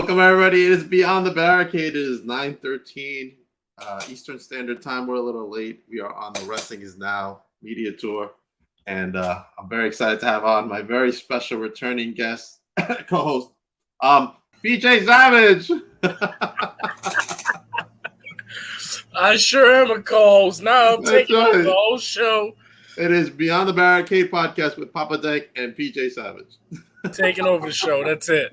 Welcome, everybody. It is Beyond the Barricade. It is 9:13 Eastern Standard Time. We're a little late. We are on the Wrestling Is Now media tour. And I'm very excited to have on my very special returning guest, co-host, PJ Savage. I sure am a co-host. Now I'm taking over the whole show. It is Beyond the Barricade podcast with Papa Dank and PJ Savage. Taking over the show. That's it.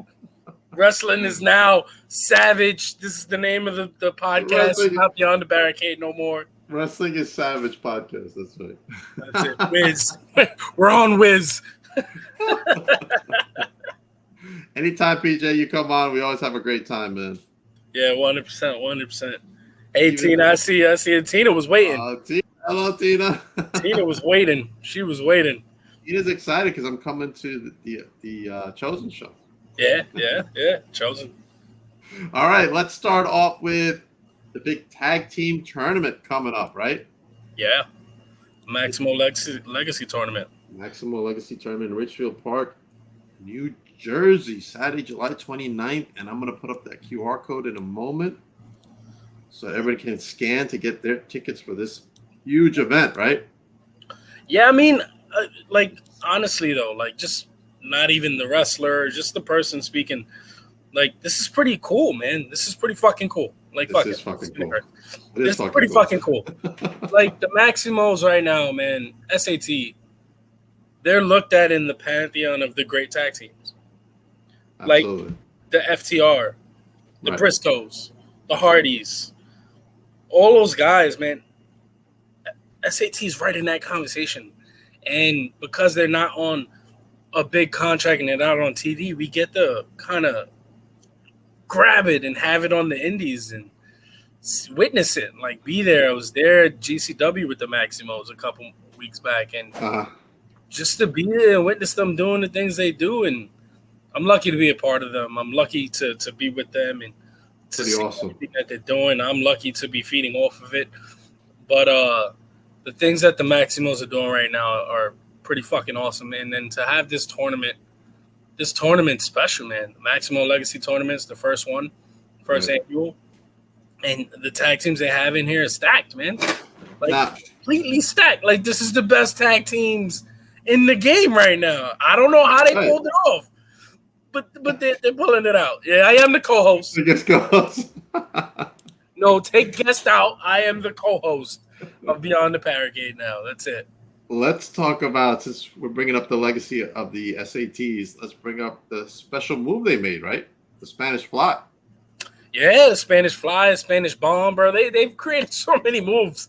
Wrestling Is Now Savage. This is the name of the podcast. Not Beyond the Barricade no more. Wrestling is Savage podcast. That's right. That's it. Wiz. We're on Wiz. Anytime, PJ, you come on, we always have a great time, man. Yeah, 100%. 100%. Hey, Tina, I see you. Tina was waiting. Hello, Tina. Tina was waiting. She was waiting. Tina's excited because I'm coming to the Chosen show. Yeah. Chosen. All right, let's start off with the big tag team tournament coming up, right? Yeah. Maximo Legacy Tournament. Maximo Legacy Tournament in Richfield Park, New Jersey, Saturday, July 29th. And I'm going to put up that QR code in a moment so everybody can scan to get their tickets for this huge event, right? Yeah, I mean, honestly, though, just not even the wrestler, just the person speaking. This is pretty cool, man. This is pretty fucking cool. This is fucking cool. This is pretty fucking cool. The Maximos right now, man, SAT, they're looked at in the pantheon of the great tag teams. Absolutely. The FTR, the Briscoes, the Hardys, all those guys, man. SAT's right in that conversation. And because they're not on a big contract and they're not on TV, we get to kind of grab it and have it on the indies and witness it, be there. I was there at GCW with the Maximos a couple weeks back, and just to be there and witness them doing the things they do, and I'm lucky to be a part of them. I'm lucky to be with them and to see everything that they're doing. I'm lucky to be feeding off of it. But the things that the Maximos are doing right now are pretty fucking awesome. And then to have this tournament special, man. The Maximo Legacy Tournament's the first annual. And the tag teams they have in here are stacked, man. Completely stacked. This is the best tag teams in the game right now. I don't know how they pulled it off, but they're pulling it out. Yeah, I am the co-host. Guest co-host. No, take guest out. I am the co-host of Beyond the Barricade now. That's it. Let's talk about, since we're bringing up the legacy of the SATs, let's bring up the special move they made, right? The Spanish Fly. Yeah, the Spanish Fly, the Spanish Bomb, bro. They've created so many moves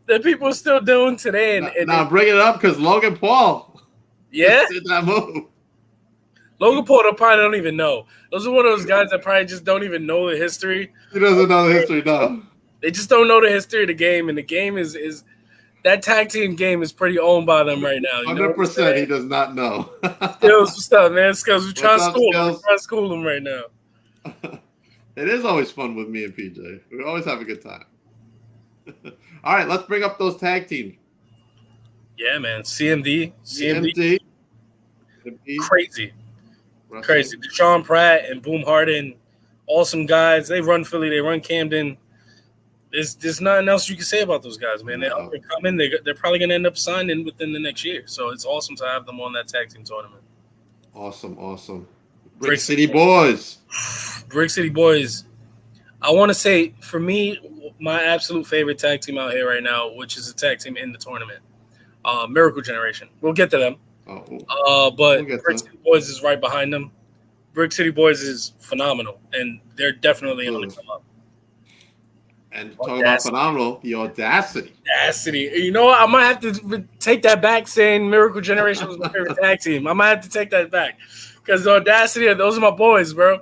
that people are still doing today. And now bring it up because Logan Paul did that move. Logan Paul probably don't even know. Those are one of those guys that probably just don't even know the history. He doesn't know the history, no. They just don't know the history of the game, and the game is that tag team game is pretty owned by them right now. 100% he does not know. Skills, what's up, man? Skills, we're trying to school him right now. It is always fun with me and PJ. We always have a good time. All right, let's bring up those tag teams. Yeah, man. CMD. Crazy. Deshaun Pratt and Boom Harden, awesome guys. They run Philly. They run Camden. There's nothing else you can say about those guys, man. They're coming. They're probably going to end up signing within the next year. So it's awesome to have them on that tag team tournament. Awesome. Brick City Boys. Brick City Boys. I want to say, for me, my absolute favorite tag team out here right now, which is a tag team in the tournament, Miracle Generation. We'll get to them. But Brick City Boys is right behind them. Brick City Boys is phenomenal, and they're definitely on the come up. And talking about phenomenal, the Audacity. You know what? I might have to take that back, saying Miracle Generation was my favorite tag team. I might have to take that back. Because the Audacity, those are my boys, bro.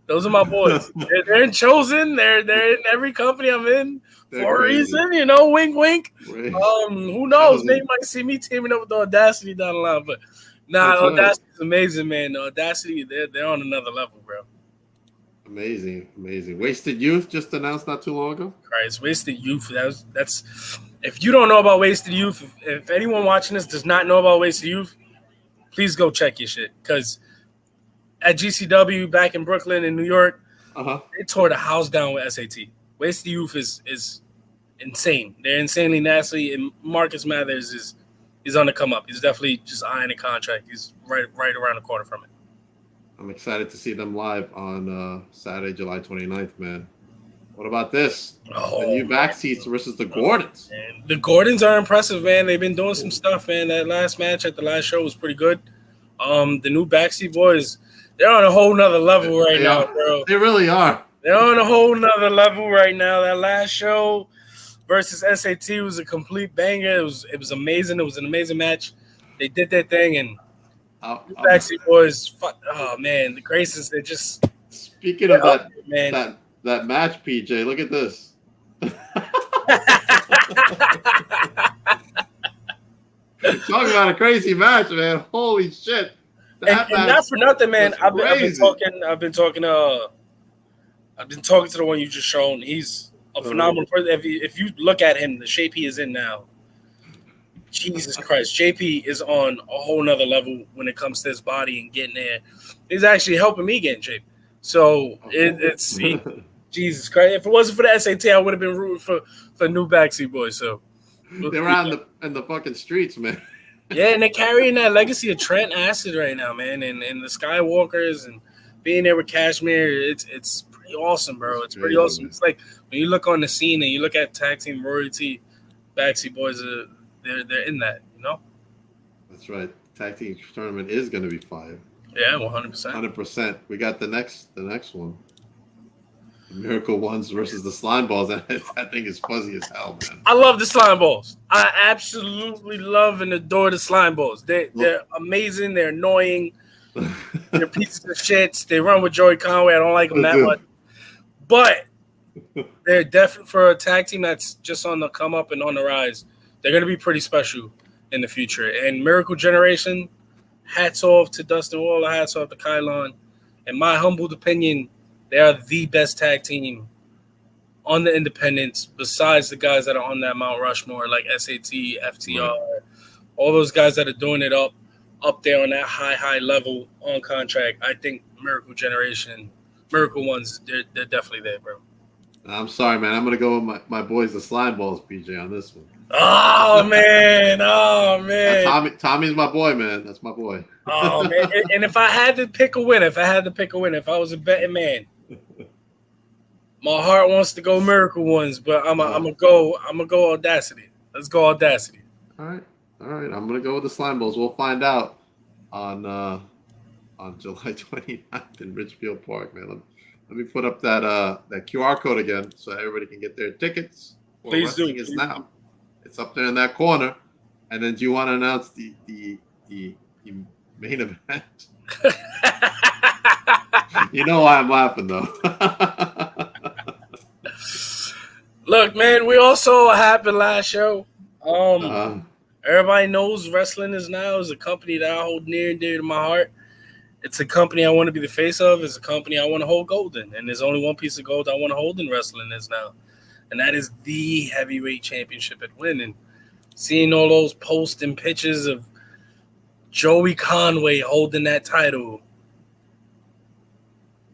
Those are my boys. They're in Chosen. They're in every company I'm in for a reason. Wink, wink. Who knows? They might see me teaming up with the Audacity down the line. But Audacity is amazing, man. The Audacity, they're on another level, bro. Amazing. Wasted Youth just announced not too long ago. Christ, Wasted Youth. That's if you don't know about Wasted Youth, if anyone watching this does not know about Wasted Youth, please go check your shit. Because at GCW back in Brooklyn and New York, They tore the house down with SAT. Waste the Youth is insane. They're insanely nasty, and Marcus Mathers is on the come up. He's definitely just eyeing a contract. He's right around the corner from it. I'm excited to see them live on Saturday, July 29th, man. What about this? The new backseats versus the Gordons. Man. The Gordons are impressive, man. They've been doing some stuff, man. That last match at the last show was pretty good. The new backseat boys, they're on a whole nother level right now, bro. They really are. They're on a whole nother level right now. That last show versus SAT was a complete banger. It was amazing. It was an amazing match. They did their thing, and backseat boys, oh man, the Graysons, they're just. Speaking of that, man. That match, PJ, look at this. Talking about a crazy match, man. Holy shit. And not for nothing, man. I've been talking to the one you just shown. He's a phenomenal person. If you look at him, the shape he is in now, Jesus Christ, JP is on a whole nother level when it comes to his body and getting there. He's actually helping me get in shape. So it's Jesus Christ. If it wasn't for the SAT, I would have been rooting for new backseat boys. So they're out in the fucking streets, man. Yeah, and they're carrying that legacy of Trent Acid right now, man, and the Skywalkers and being there with Cashmere. It's pretty awesome, bro. It's pretty awesome. It's like when you look on the scene and you look at tag team royalty, backseat boys they're in that, you know. That's right. Tag team tournament is going to be fire. Yeah, 100%. 100%. We got the next one. The Miracle Ones versus the Slime Balls. That thing is fuzzy as hell, man. I love the Slime Balls. I absolutely love and adore the Slime Balls. They're amazing. They're annoying. They're pieces of shit. They run with Joey Conway. I don't like them that much. But they're definitely, for a tag team that's just on the come up and on the rise, they're going to be pretty special in the future. And Miracle Generation, hats off to Dustin Waller, hats off to Kylon. In my humble opinion, they are the best tag team on the independents besides the guys that are on that Mount Rushmore, like SAT, FTR, all those guys that are doing it up there on that high level on contract. I think Miracle Generation, Miracle Ones, they're definitely there, bro. I'm sorry, man. I'm going to go with my boys, the Slime Balls, PJ, on this one. Oh, man. Tommy's my boy, man. That's my boy. Oh, man. And if I had to pick a winner, if I was a betting man, my heart wants to go Miracle Ones, but I'm gonna go Audacity. Let's go Audacity. All right. I'm gonna go with the Slime Balls. We'll find out on July 29th in Ridgefield Park, man. Let me put up that QR code again so everybody can get their tickets. Please do. Now. It's up there in that corner. And then do you want to announce the main event? You know why I'm laughing, though. Look, man, we all saw what happened last show. Everybody knows wrestling is a company that I hold near and dear to my heart. It's a company I want to be the face of. It's a company I want to hold gold in. And there's only one piece of gold I want to hold in wrestling is now. And that is the heavyweight championship at Win. And seeing all those posts and pictures of Joey Conway holding that title,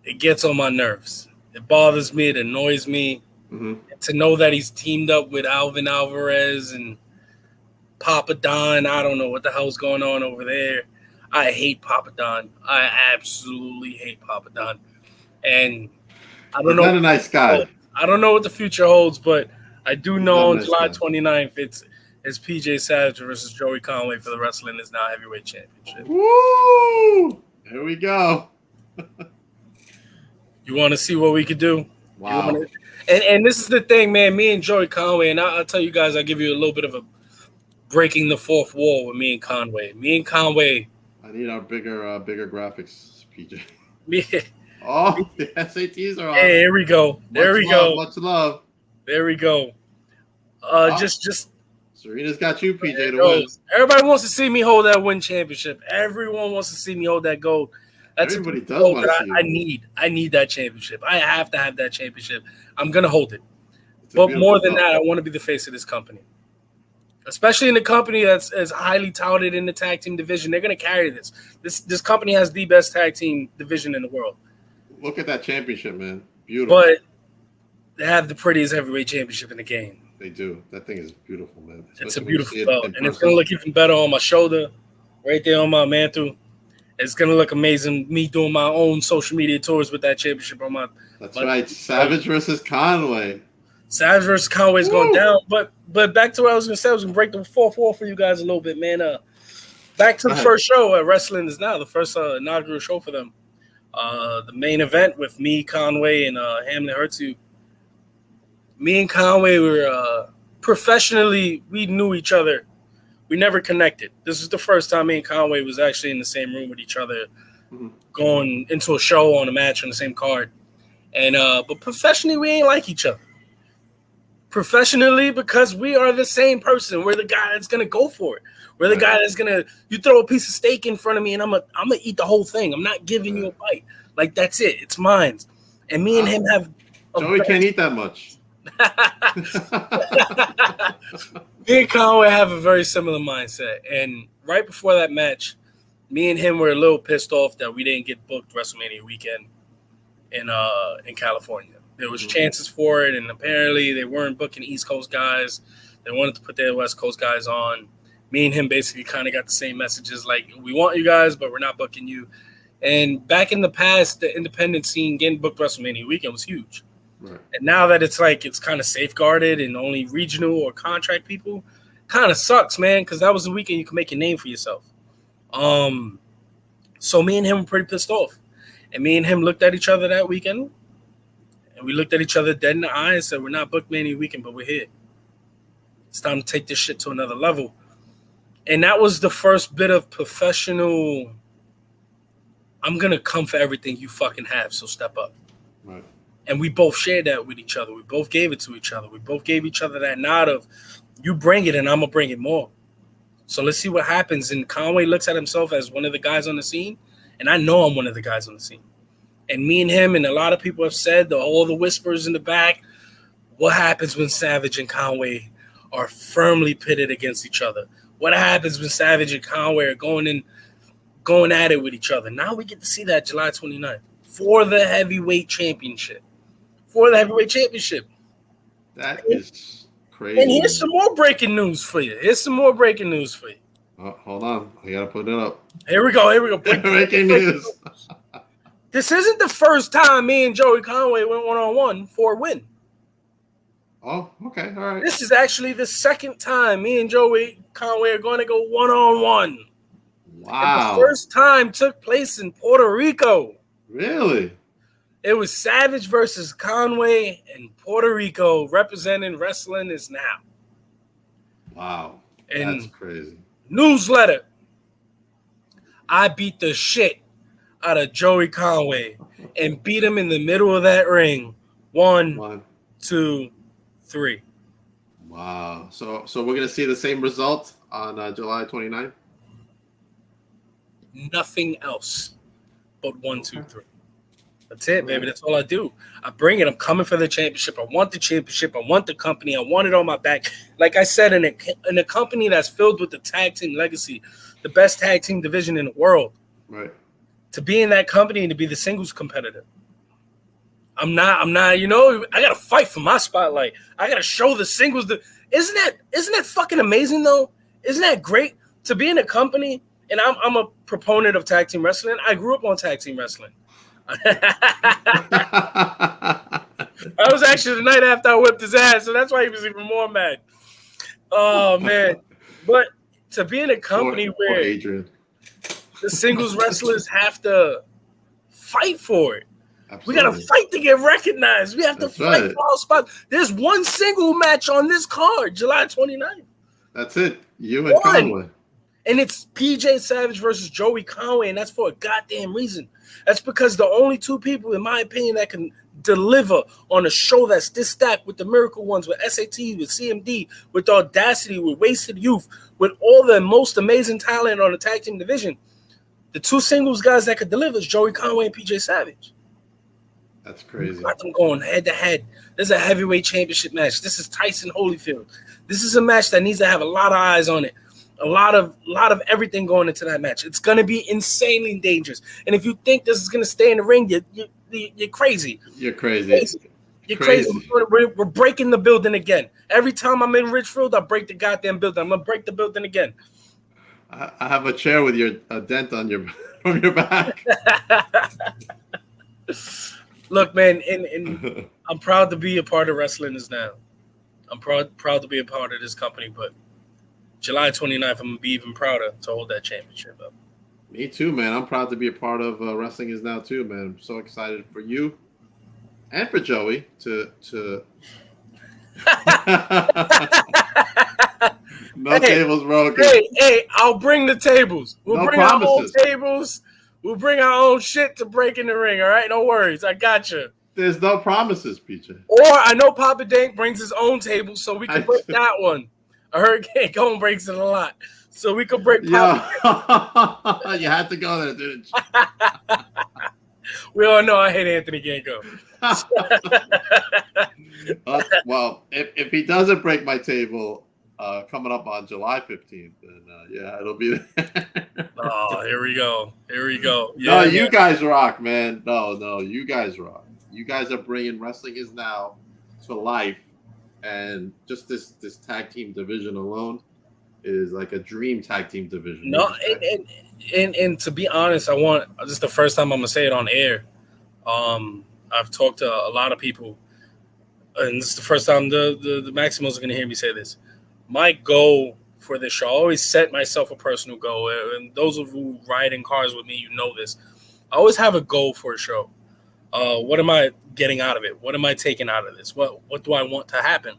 it gets on my nerves. It bothers me. It annoys me. Mm-hmm. To know that he's teamed up with Alvin Alvarez and Papa Don. I don't know what the hell's going on over there. I hate Papa Don. I absolutely hate Papa Don. And I don't know. He's not a nice guy. I don't know what the future holds, but I do know on July 29th, it's PJ Savage versus Joey Conway for the Wrestling Is Now Heavyweight Championship. Woo! There we go. You want to see what we could do? Wow. And this is the thing, man. Me and Joey Conway, and I'll tell you guys, I'll give you a little bit of a breaking the fourth wall with me and Conway. Me and Conway. I need our bigger graphics, PJ. Yeah. Oh, the SATs are on. Hey, here we go. There we go. Much love. There we go. Just Serena's got you, PJ, to win. Everybody wants to see me hold that Win championship. Everyone wants to see me hold that gold. Everybody does want to see it. I need that championship. I have to have that championship. I'm gonna hold it. But more than that, I want to be the face of this company. Especially in a company that's as highly touted in the tag team division. They're gonna carry this. This company has the best tag team division in the world. Look at that championship, man. Beautiful. But they have the prettiest heavyweight championship in the game. They do. That thing is beautiful, man. Especially It's a when you beautiful see it belt, in and it's person. gonna look even better on my shoulder, right there on my mantle. It's gonna look amazing. Me doing my own social media tours with that championship on my. That's right. Savage versus Conway. Savage versus Conway's going down, but back to what I was gonna say. I was gonna break the 4-4 for you guys a little bit, man. Back to the first show at Wrestling Is Now, the first inaugural show for them. The main event with me, Conway, and Hamlin Hertu. Me and Conway were professionally, we knew each other. We never connected. This is the first time me and Conway was actually in the same room with each other, going into a show on a match on the same card. And but professionally, we ain't like each other. Professionally, because we are the same person. We're the guy that's gonna go for it. We're the guy that's gonna. You throw a piece of steak in front of me, and I'm gonna eat the whole thing. I'm not giving you a bite. Like that's it. It's mine. And me and him have. Joey can't eat that much. Me and Conway have a very similar mindset. And right before that match, me and him were a little pissed off that we didn't get booked WrestleMania weekend in California. There was chances for it, and apparently they weren't booking East Coast guys. They wanted to put their West Coast guys on. Me and him basically kind of got the same messages, like, we want you guys, but we're not booking you. And back in the past, the independent scene getting booked WrestleMania weekend was huge. Right. And now that it's like it's kind of safeguarded and only regional or contract people, kind of sucks, man, because that was the weekend you could make a name for yourself. So me and him were pretty pissed off. And me and him looked at each other that weekend, and we looked at each other dead in the eye and said, we're not booked Mania weekend, but we're here. It's time to take this shit to another level. And that was the first bit of professional, I'm going to come for everything you fucking have, so step up. Right. And we both shared that with each other. We both gave it to each other. We both gave each other that nod of, you bring it and I'm going to bring it more. So let's see what happens. And Conway looks at himself as one of the guys on the scene. And I know I'm one of the guys on the scene. And me and him and a lot of people have said, all the whispers in the back, what happens when Savage and Conway are firmly pitted against each other? What happens when Savage and Conway are going at it with each other? Now we get to see that July 29th for the heavyweight championship. That is crazy. And here's some more breaking news for you. Oh, hold on. I got to put it up. Here we go. Breaking news. This isn't the first time me and Joey Conway went one-on-one for a win. Oh, okay. All right. This is actually the second time me and Joey Conway are going to go one-on-one. Wow. And the first time took place in Puerto Rico. Really? It was Savage versus Conway in Puerto Rico, representing Wrestling Is Now. Wow. And that's crazy. Newsletter. I beat the shit out of Joey Conway and beat him in the middle of that ring. 1, 2, 3. Wow. So we're going to see the same result on July 29th? Nothing else but 1, 2, 3. That's it, baby. That's all I do. I bring it. I'm coming for the championship. I want the championship. I want the company. I want it on my back. Like I said, in a company that's filled with the tag team legacy, the best tag team division in the world. Right. To be in that company and to be the singles competitor. I'm not, I got to fight for my spotlight. I got to show the singles. Isn't that fucking amazing, though? Isn't that great to be in a company? And I'm a proponent of tag team wrestling. I grew up on tag team wrestling. I was actually the night after I whipped his ass, so that's why he was even more mad. Oh, man. But to be in a company where Adrian. The singles wrestlers have to fight for it. Absolutely. We got to fight to get recognized. We have to fight for our spots. There's one single match on this card, July 29th. That's it. You and Conway. And it's PJ Savage versus Joey Conway, and that's for a goddamn reason. That's because the only two people, in my opinion, that can deliver on a show that's this stacked with the Miracle Ones, with SAT, with CMD, with Audacity, with Wasted Youth, with all the most amazing talent on the tag team division, the two singles guys that could deliver is Joey Conway and PJ Savage. That's crazy. We got them going head to head. This is a heavyweight championship match. This is Tyson Holyfield. This is a match that needs to have a lot of eyes on it. A lot of everything going into that match. It's going to be insanely dangerous. And if you think this is going to stay in the ring, You're crazy. You're crazy. You're crazy. We're breaking the building again. Every time I'm in Richfield, I break the goddamn building. I'm gonna break the building again. I have a chair with a dent on your from your back. Look, man, and I'm proud to be a part of Wrestling Is Now. I'm proud to be a part of this company, but July 29th, I'm gonna be even prouder to hold that championship up. Me too, man. I'm proud to be a part of Wrestling Is Now too, man. I'm so excited for you and for Joey to no tables broken. Hey, I'll bring the tables. We'll bring promises. Our own tables. We'll bring our own shit to break in the ring, all right? No worries. I got you. There's no promises, PJ. Or I know Papa Dank brings his own table, so we can break that one. I heard Gone breaks it a lot. So we could break Papa. You had to go there, didn't you? We all know I hate Anthony Gango. Well, if he doesn't break my table coming up on July 15th, then yeah, it'll be there. Oh, here we go. Yeah, no, you guys rock, man. No, you guys rock. You guys are bringing Wrestling Is Now to life, and just this tag team division alone is like a dream tag team division. No, and to be honest, this is the first time I'm gonna say it on air. I've talked to a lot of people, and this is the first time the Maximals are gonna hear me say this. My goal for this show, I always set myself a personal goal, and those of you who ride in cars with me, you know this. I always have a goal for a show. What am I getting out of it? What am I taking out of this? What do I want to happen?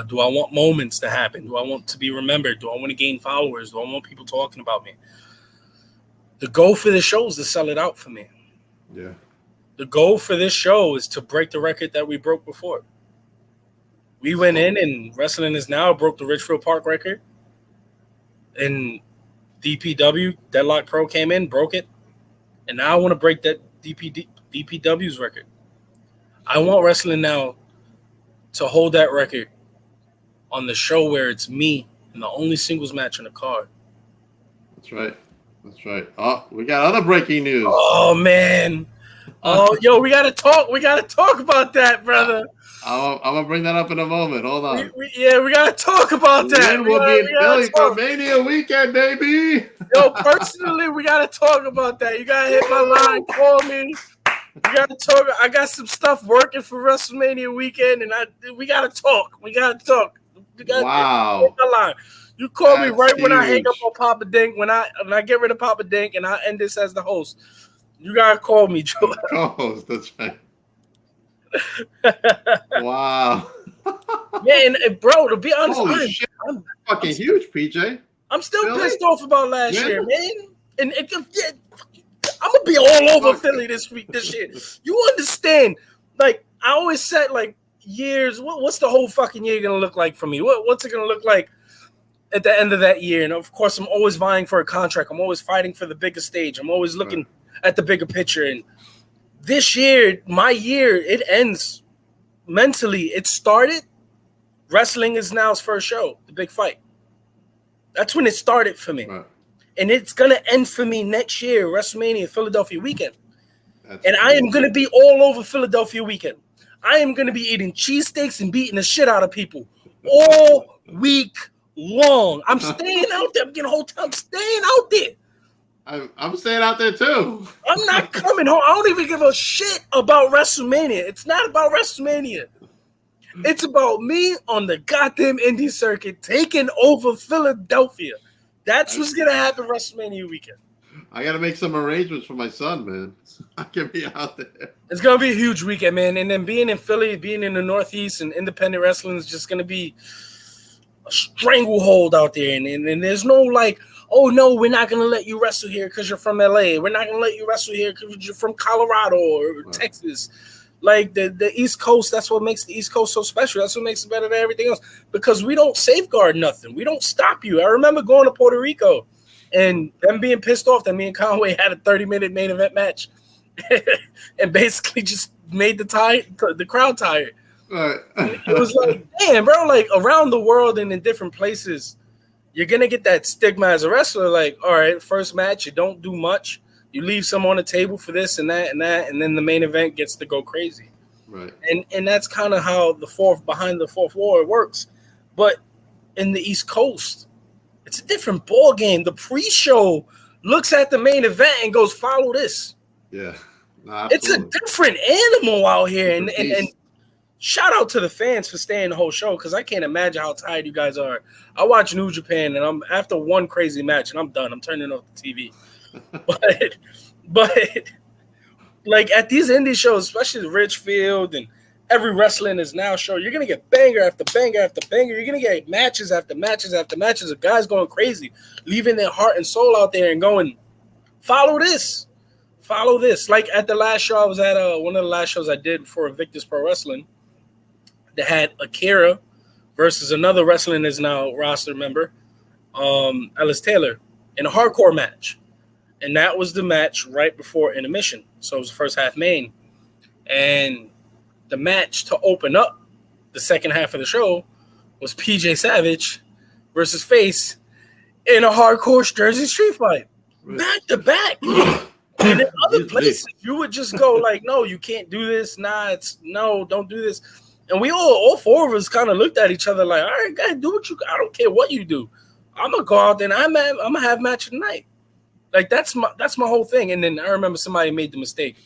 Do I want moments to happen? Do I want to be remembered? Do I want to gain followers? Do I want people talking about me? The goal for this show is to sell it out for me. Yeah. The goal for this show is to break the record that we broke before. We went in and Wrestling Is Now broke the Richfield Park record. And DPW, Deadlock Pro came in, broke it. And now I want to break that DPW's record. I want Wrestling Now to hold that record on the show where it's me and the only singles match on the card. That's right. Oh, we got other breaking news. Oh, man. Oh, yo, we gotta talk about that, brother. I'm gonna bring that up in a moment. Hold on. We gotta talk about that. We'll be in Philly for Mania weekend, baby. Yo, personally, we gotta talk about that. You gotta hit my line, call me. We gotta talk. I got some stuff working for WrestleMania weekend, and we gotta talk. Wow. Hit my line. You call me right when I hang up on Papa Dink. When I get rid of Papa Dink, and I end this as the host. You gotta call me, Joe. Co-host, that's right. Wow. Yeah, and bro, to be honest, holy shit, I'm fucking huge, PJ. I'm still pissed off about last year, man. And I'm gonna be all over Philly this year. You understand? Like I always said, like years. What's the whole fucking year gonna look like for me? What's it gonna look like at the end of that year? And of course, I'm always vying for a contract. I'm always fighting for the bigger stage. I'm always looking at the bigger picture. And this year, my year, it ends mentally. It started. Wrestling Is Now's first show, the big fight. That's when it started for me. Right. And it's going to end for me next year, WrestleMania, Philadelphia weekend. I am going to be all over Philadelphia weekend. I am going to be eating cheesesteaks and beating the shit out of people all week long. I'm staying out there. I'm getting a hotel. I'm staying out there. I'm staying out there too. I'm not coming home. I don't even give a shit about WrestleMania. It's not about WrestleMania. It's about me on the goddamn indie circuit taking over Philadelphia. That's what's going to happen WrestleMania weekend. I got to make some arrangements for my son, man. I can be out there. It's going to be a huge weekend, man. And then being in Philly, being in the Northeast and independent wrestling is just going to be a stranglehold out there. And there's no like, oh, no, we're not going to let you wrestle here because you're from LA. We're not going to let you wrestle here because you're from Colorado or Texas. Like the East Coast, that's what makes the East Coast so special. That's what makes it better than everything else. Because we don't safeguard nothing. We don't stop you. I remember going to Puerto Rico and them being pissed off that me and Conway had a 30-minute main event match and basically just made the crowd tired. Right. It was like, damn, bro, like around the world and in different places, you're going to get that stigma as a wrestler. Like, all right, first match, you don't do much. You leave some on the table for this and that and that, and then the main event gets to go crazy. Right. And that's kind of how behind the fourth wall works. But in the East Coast, it's a different ball game. The pre-show looks at the main event and goes, "Follow this." Yeah. No, it's a different animal out here. And shout out to the fans for staying the whole show, because I can't imagine how tired you guys are. I watch New Japan, and I'm after one crazy match, and I'm done. I'm turning off the TV. but like at these indie shows, especially the Richfield and every wrestling is now show, you're gonna get banger after banger after banger. You're gonna get matches after matches after matches of guys going crazy, leaving their heart and soul out there and going, follow this. Follow this. Like at the last show I was at, one of the last shows I did for Invictus Pro Wrestling, they had Akira versus another Wrestling Is Now roster member, Ellis Taylor, in a hardcore match. And that was the match right before intermission. So it was the first half main. And the match to open up the second half of the show was PJ Savage versus Face in a hardcore Jersey street fight. Back to back. And in other places, you would just go like, no, you can't do this. Nah, no, don't do this. And we all four of us kind of looked at each other like, all right, guys, do what you. I don't care what you do. I'm gonna go out there and I'm gonna have a match tonight. Like that's my whole thing. And then I remember somebody made the mistake.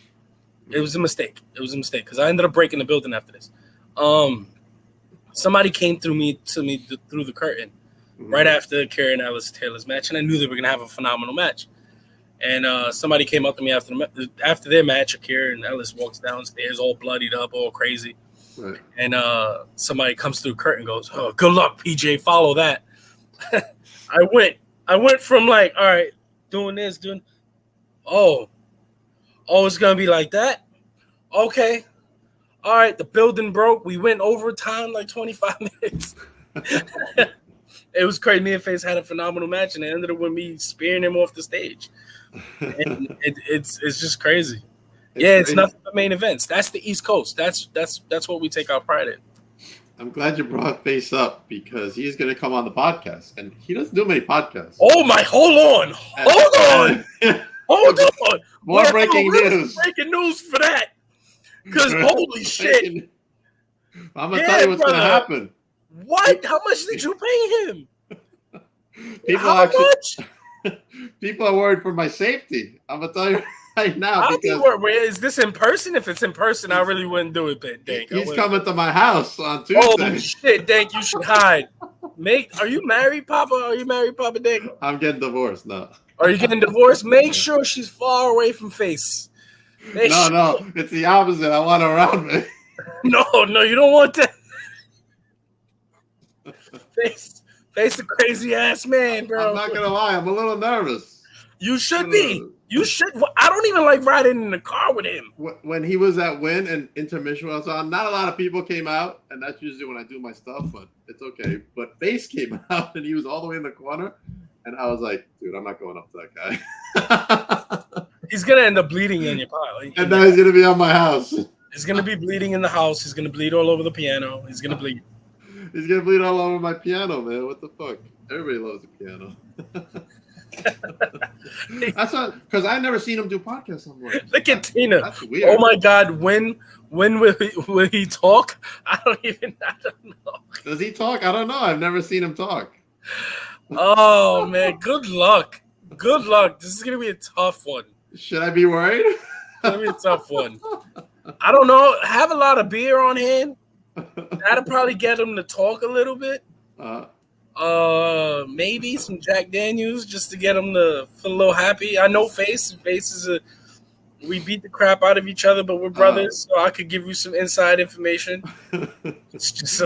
It was a mistake because I ended up breaking the building after this. Somebody came to me through the curtain right after Kerry and Ellis Taylor's match, and I knew they were gonna have a phenomenal match. And somebody came up to me after their match. Akira and Ellis walks downstairs, all bloodied up, all crazy. Right. And somebody comes through the curtain and goes, "Oh, good luck, PJ. Follow that." I went from like, all right, doing this, oh, it's gonna be like that. Okay, all right. The building broke. We went overtime like 25 minutes. It was crazy. Me and Face had a phenomenal match, and it ended up with me spearing him off the stage. And it's just crazy. It's nothing but main events. That's the East Coast. That's what we take our pride in. I'm glad you brought Face up because he's going to come on the podcast, and he doesn't do many podcasts. Oh my! Hold on. More breaking news. Breaking news for that. Because holy shit! I'm gonna tell you what's going to happen. What? How much did you pay him? Much? People are worried for my safety. I'm gonna tell you right now. Is this in person? If it's in person, I really wouldn't do it, Dank. He's coming to my house on Tuesday. Oh shit, Dank! You should hide. Are you married, Papa? Are you married, Papa Dank? I'm getting divorced. No. Are you getting divorced? Make sure she's far away from Face. No, it's the opposite. I want her around me. No, you don't want that. Face a crazy ass man, bro. I'm not gonna lie, I'm a little nervous. You should be. You should. I don't even like riding in the car with him. When he was at Win and intermission was on, not a lot of people came out, and that's usually when I do my stuff, but it's okay. But Face came out, and he was all the way in the corner, and I was like, dude, I'm not going up to that guy. He's gonna end up bleeding in your pile. And now he's gonna be on my house. He's gonna be bleeding in the house. He's gonna bleed all over the piano. He's gonna bleed. He's gonna bleed all over my piano, man. What the fuck? Everybody loves the piano. That's not because I never seen him do podcasts on work. Look at Tina. That's weird. Oh my God, when will he talk? I don't know. Does he talk? I don't know. I've never seen him talk. Oh man, good luck. Good luck. This is gonna be a tough one. Should I be worried? It's gonna be a tough one. I don't know. Have a lot of beer on hand. That'll probably get him to talk a little bit. Maybe some Jack Daniels just to get him to feel a little happy. I know Face is we beat the crap out of each other, but we're brothers, so I could give you some inside information. It's just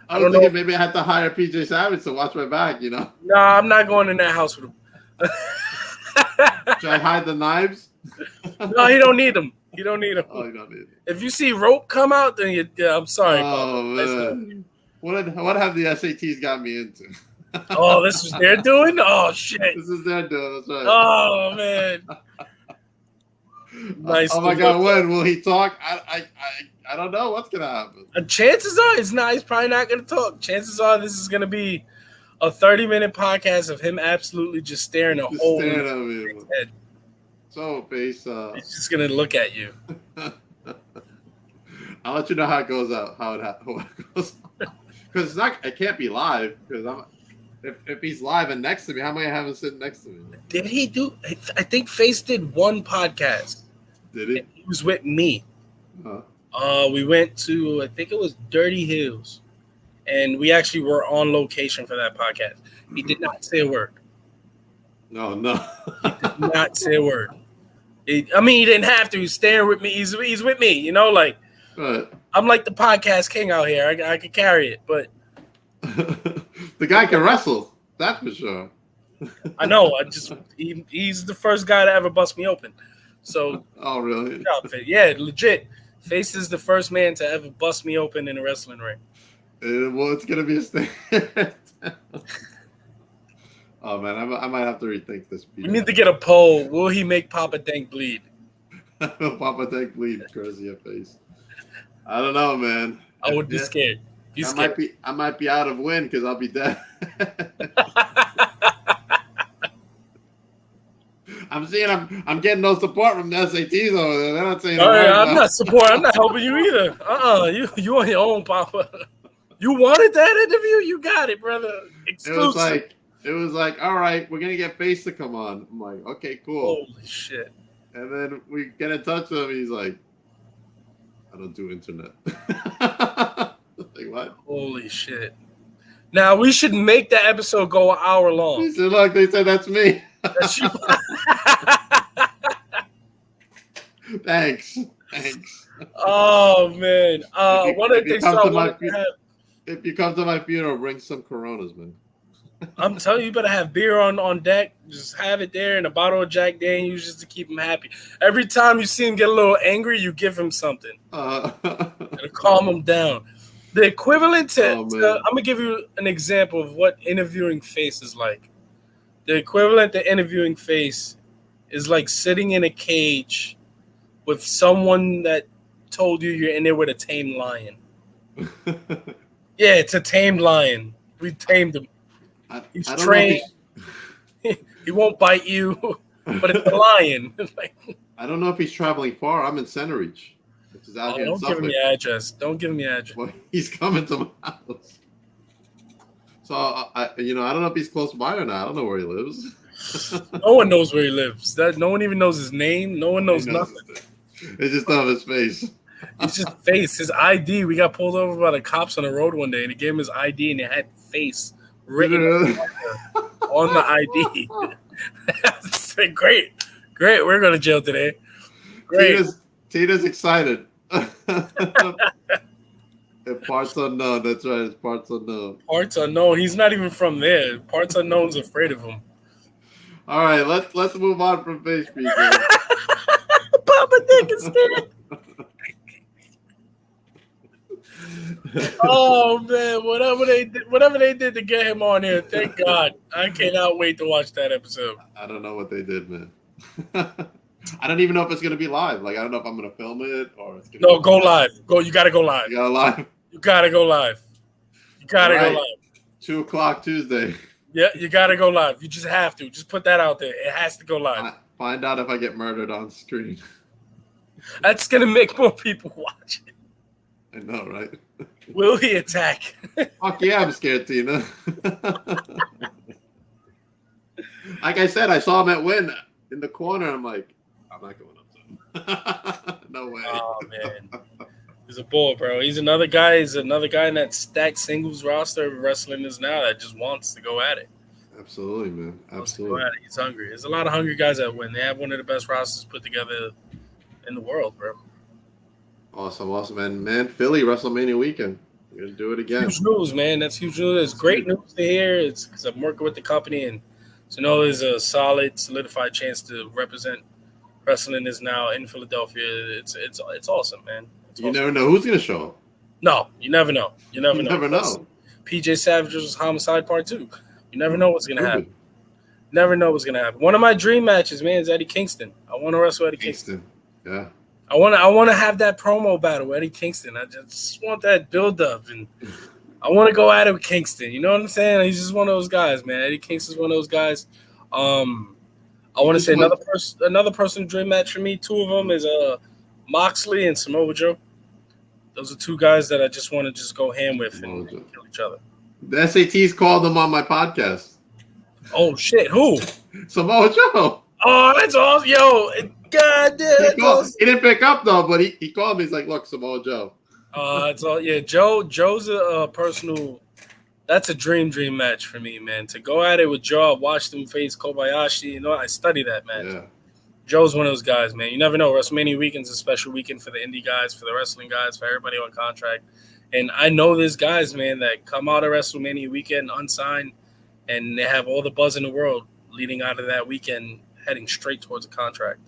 I was thinking maybe I had to hire PJ Savage to watch my back, you know? No, I'm not going in that house with him. Should I hide the knives? No, he don't need them. You don't need them. Oh, you don't need them. If you see rope come out, then I'm sorry. Oh, man. What have the SATs got me into? Oh, this is their doing? Oh, shit. This is their doing. That's right. Oh, man. Nice. Oh, my God. When will he talk? I don't know what's going to happen. Chances are he's probably not going to talk. Chances are this is going to be a 30-minute podcast of him absolutely just staring a hole in his head. So, Face, He's just gonna look at you. I'll let you know how it goes out. How it goes. Because it can't be live. Because if he's live and next to me, how am I having sitting next to me? Did he do? I think Face did one podcast. Did he? He was with me. We went to, I think it was Dirty Hills, and we actually were on location for that podcast. He did not say a word. No. He did not say a word. He didn't have to. He's staring with me. He's with me. You know, like I'm like the podcast king out here. I could carry it, but the guy can wrestle. That's for sure. I know. He's the first guy to ever bust me open. So, oh really? Yeah, legit. Face is the first man to ever bust me open in a wrestling ring. Well, it's gonna be a thing. Oh man, I might have to rethink this. We need to get a poll. Will he make Papa Dank bleed? Papa Dank bleed, crazy Face. I don't know, man. I would be scared. I might be out of win because I'll be dead. I'm getting no support from the SATs over there. They're not saying. I'm not supporting. I'm not helping you either. You on your own, Papa. You wanted that interview? You got it, brother. Exclusive. It was like, all right, we're gonna get Face to come on. I'm like, okay, cool. Holy shit! And then we get in touch with him. He's like, I don't do internet. Like what? Holy shit! Now we should make that episode go an hour long. He said, look, they said that's me. Thanks. Oh man! One of the things if you come to my funeral, bring some Coronas, man. I'm telling you, you better have beer on deck. Just have it there and a bottle of Jack Daniels just to keep him happy. Every time you see him get a little angry, you give him something. It'll calm him down. The equivalent to I'm gonna give you an example of what interviewing Face is like. The equivalent to interviewing Face is like sitting in a cage with someone that told you you're in there with a tamed lion. Yeah, it's a tamed lion. We tamed him. He's trained. He won't bite you, but it's a lion. I don't know if he's traveling far. I'm in Centereach, which is out here in Suffolk. Don't give him your address. Don't give him your address. Well, he's coming to my house. So, I don't know if he's close by or not. I don't know where he lives. No one knows where he lives. No one even knows his name. No one knows nothing. It's just on his face. It's just Face. His ID. We got pulled over by the cops on the road one day, and he gave him his ID, and it had Face written on the ID. Great. We're going to jail today. Great. Tina's excited. Parts unknown. That's right. It's parts unknown. Parts unknown. He's not even from there. Parts unknown's afraid of him. All right, let's move on from Face people. Papa Dick is scared. Oh man, whatever they did to get him on here, thank God. I cannot wait to watch that episode. I don't know what they did, man. I don't even know if it's gonna be live. Like I don't know if I'm gonna film it or it's gonna go live. You gotta go live. You gotta live. You gotta go live. You gotta go live. 2:00 Tuesday. Yeah, you gotta go live. You just have to. Just put that out there. It has to go live. Find out if I get murdered on screen. That's gonna make more people watch it. I know, right? Will he attack? Fuck yeah, I'm scared, Tina. Like I said, I saw him at Win in the corner. I'm like, I'm not going up to him. No way. Oh man, he's a bull, bro. He's another guy. He's another guy in that stacked singles roster of wrestling is now that just wants to go at it. Absolutely, man. Absolutely. He's hungry. There's a lot of hungry guys that win. They have one of the best rosters put together in the world, bro. Awesome. And man, Philly WrestleMania weekend. We're gonna do it again. Huge news, man. That's huge news. It's great news to hear. It's because I'm working with the company, and so know there's a solidified chance to represent wrestling is now in Philadelphia. It's awesome, man. You never know who's gonna show up. No, you never know. You never know. PJ Savage's Homicide Part 2. You never know what's gonna happen. Never know what's gonna happen. One of my dream matches, man, is Eddie Kingston. I want to wrestle Eddie Kingston. Yeah. I want to have that promo battle with Eddie Kingston. I just want that build up, and I want to go at it with Kingston. You know what I'm saying? He's just one of those guys, man. Eddie Kingston's one of those guys. I want to say another personal dream match for me. Two of them is Moxley and Samoa Joe. Those are two guys that I just want to just go ham with and kill each other. The SATs called them on my podcast. Oh shit! Who? Samoa Joe. Oh, that's awesome, yo! God damn! He didn't pick up though, but he called me. He's like, "Look, Samoa Joe." It's all yeah. Joe's a personal. That's a dream match for me, man. To go at it with Joe, I watched him face Kobayashi. You know, I study that match. Yeah. Joe's one of those guys, man. You never know. WrestleMania weekend's a special weekend for the indie guys, for the wrestling guys, for everybody on contract. And I know there's guys, man, that come out of WrestleMania weekend unsigned, and they have all the buzz in the world leading out of that weekend, heading straight towards a contract.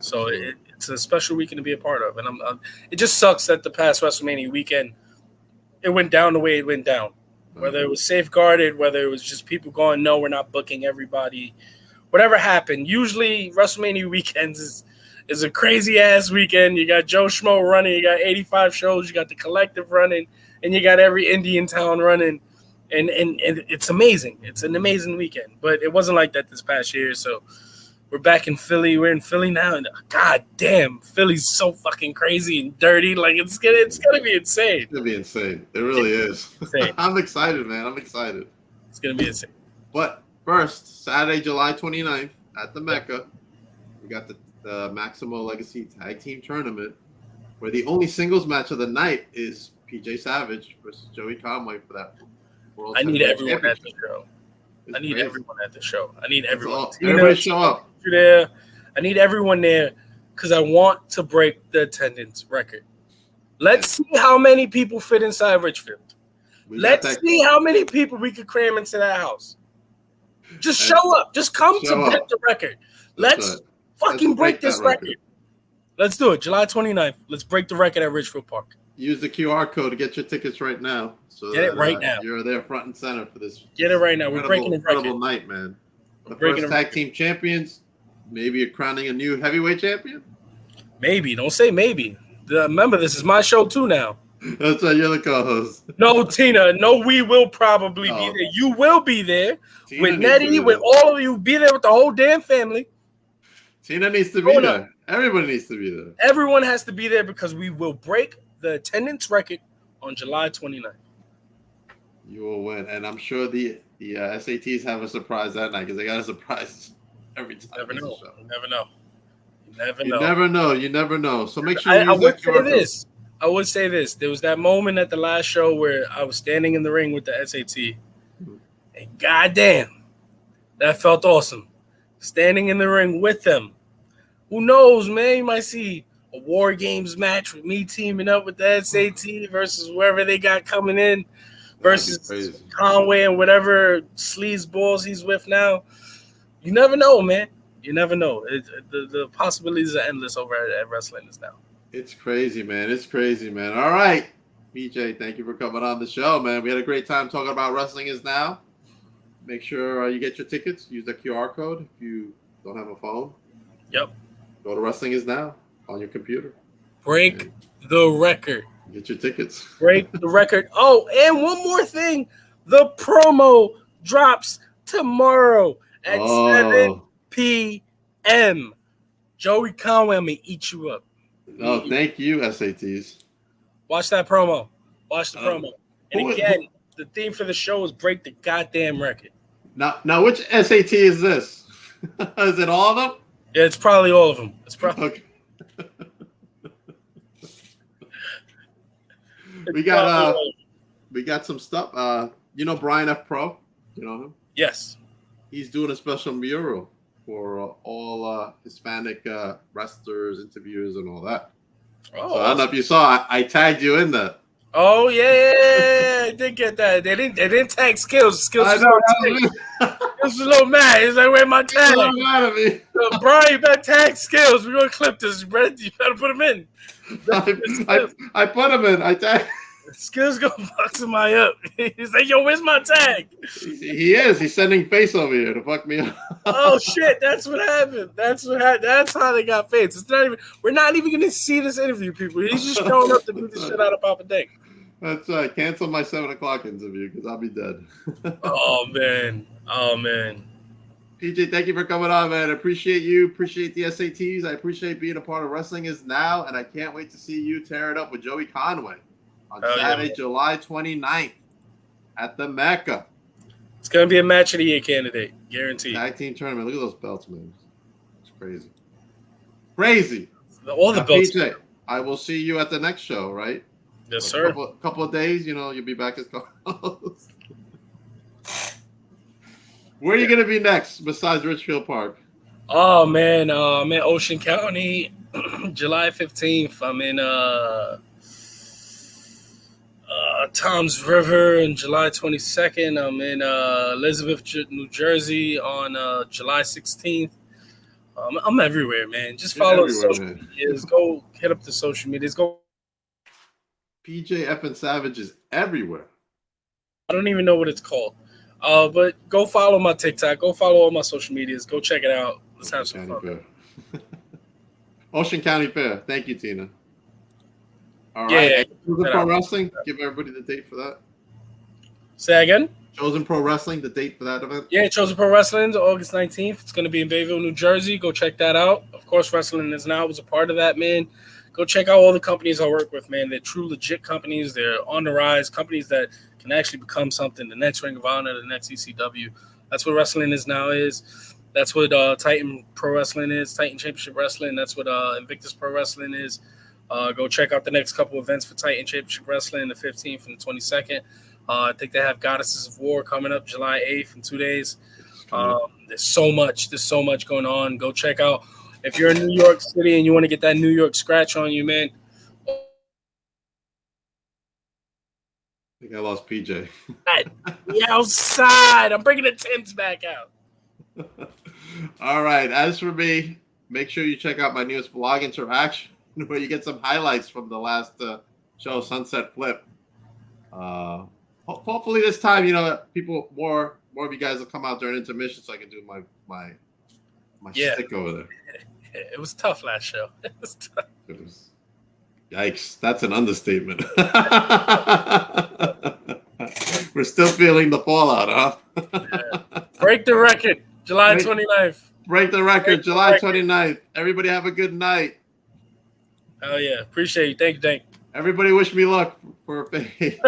So it's a special weekend to be a part of. And it just sucks that the past WrestleMania weekend, it went down the way it went down. Whether it was safeguarded, whether it was just people going, no, we're not booking everybody. Whatever happened, usually WrestleMania weekends is a crazy-ass weekend. You got Joe Schmo running. You got 85 shows. You got the Collective running. And you got every Indian town running. And it's amazing. It's an amazing weekend. But it wasn't like that this past year. So we're back in Philly. We're in Philly now. And God damn, Philly's so fucking crazy and dirty. Like, it's gonna be insane. It's going to be insane. It really is. I'm excited, man. I'm excited. It's going to be insane. But first, Saturday, July 29th at the Mecca, we got the Maximo Legacy Tag Team Tournament, where the only singles match of the night is PJ Savage versus Joey Conway for that World I need everyone at the show. I need everyone at the show. I need everyone. Everybody show up. There. I need everyone there because I want to break the attendance record. Let's see how many people fit inside Richfield. Let's see how many people we could cram into that house. Just show up. Just come to break the record. Let's fucking break this record. Let's do it. July 29th. Let's break the record at Richfield Park. Use the QR code to get your tickets right now. So get it right now. You're there front and center for this. Get it right now. We're breaking the record. Incredible night, man. The first tag team champions. Maybe you're crowning a new heavyweight champion? Maybe. Don't say maybe. Remember, this is my show too now. That's why you're the co-host. No, Tina. No, we will probably be there. You will be there with Nettie, with all of you. Be there with the whole damn family. Tina needs to be there. Everybody needs to be there. Everyone has to be there because we will break the attendance record on July 29th. You will win. And I'm sure the SATs have a surprise that night because they got a surprise every time. You never know. You never know. So make sure you I would say this. There was that moment at the last show where I was standing in the ring with the SAT. And goddamn, that felt awesome. Standing in the ring with them. Who knows, man? You might see a War Games match with me teaming up with the SAT versus whoever they got coming in versus Conway and whatever sleaze balls he's with now. You never know, man. You never know. The possibilities are endless over at Wrestling Is Now. It's crazy, man. All right. BJ, thank you for coming on the show, man. We had a great time talking about Wrestling Is Now. Make sure you get your tickets. Use the QR code if you don't have a phone. Yep. Go to Wrestling Is Now on your computer. Break the record. Get your tickets. Break the record. Oh, and one more thing. The promo drops tomorrow at 7 p.m. Joey Conway, I'm going to eat you up. Oh, thank you, SATs. Watch that promo. Watch the promo. And again, the theme for the show is break the goddamn record. Now, which SAT is this? Is it all of them? Yeah, it's probably all of them. It's probably. Okay. We got some stuff. You know Brian F. Pro? You know him? Yes. He's doing a special mural for all Hispanic wrestlers, interviews, and all that. Oh, so I don't know if you saw. I tagged you in that. Oh yeah, I did get that. They didn't tag Skills. Skills was a little mad. He's like, "Where's my tag?" He's mad at me. So, Brian, you better tag Skills. We're gonna clip this. You better put him in. I put him in. I tagged. Skills gonna fuck somebody up. He's like, "Yo, where's my tag?" He is. He's sending Face over here to fuck me up. Oh shit! That's what happened. That's how they got Face. It's not even. We're not even gonna see this interview, people. He's just showing up to beat the shit out of Papa Dick. That's right. Cancel my 7:00 interview because I'll be dead. Oh man. PJ, thank you for coming on, man. I appreciate you. Appreciate the SATs. I appreciate being a part of Wrestling Is Now. And I can't wait to see you tear it up with Joey Conway on Saturday, July 29th at the Mecca. It's going to be a match of the year candidate. Guaranteed. Tag team tournament. Look at those belts, man. It's crazy. Crazy. All the belts. PJ, I will see you at the next show, right? Yes, sir. Couple of days, you'll be back as co-host. Where are you going to be next besides Richfield Park? Oh, man. I'm in Ocean County, July 15th. I'm in Toms River on July 22nd. I'm in Elizabeth, New Jersey on July 16th. I'm everywhere, man. Just follow social medias. Go hit up the social medias. Go. PJ Effin Savage is everywhere. I don't even know what it's called. But go follow my TikTok. Go follow all my social medias. Go check it out. Let's have some fun. Ocean County Fair. Thank you, Tina. All right. Chosen Pro Wrestling. Give everybody the date for that. Say again. Chosen Pro Wrestling. The date for that event. Yeah, Chosen Pro Wrestling, August 19th. It's going to be in Bayville, New Jersey. Go check that out. Of course, Wrestling Is Now was a part of that, man. Go check out all the companies I work with, man. They're true, legit companies. They're on the rise. Companies that can actually become something. The next Ring of Honor, the next ECW. That's what Wrestling Is Now is. That's what Titan Pro Wrestling is. Titan Championship Wrestling. That's what Invictus Pro Wrestling is. Go check out the next couple events for Titan Championship Wrestling, the 15th and the 22nd. I think they have Goddesses of War coming up July 8th in 2 days. There's so much going on. Go check out. If you're in New York City and you want to get that New York scratch on you, man. I think I lost PJ. Yeah, outside. I'm bringing the Timbs back out. All right. As for me, make sure you check out my newest vlog interaction where you get some highlights from the last show, Sunset Flip. Hopefully this time, people more of you guys will come out during intermission so I can do my stick over there. It was tough last show. It was tough. Yikes. That's an understatement. We're still feeling the fallout, huh? Yeah. Break the record. July 29th. Break the record. July 29th. Everybody have a good night. Oh, yeah. Appreciate you. Thank you. Everybody wish me luck for a fade.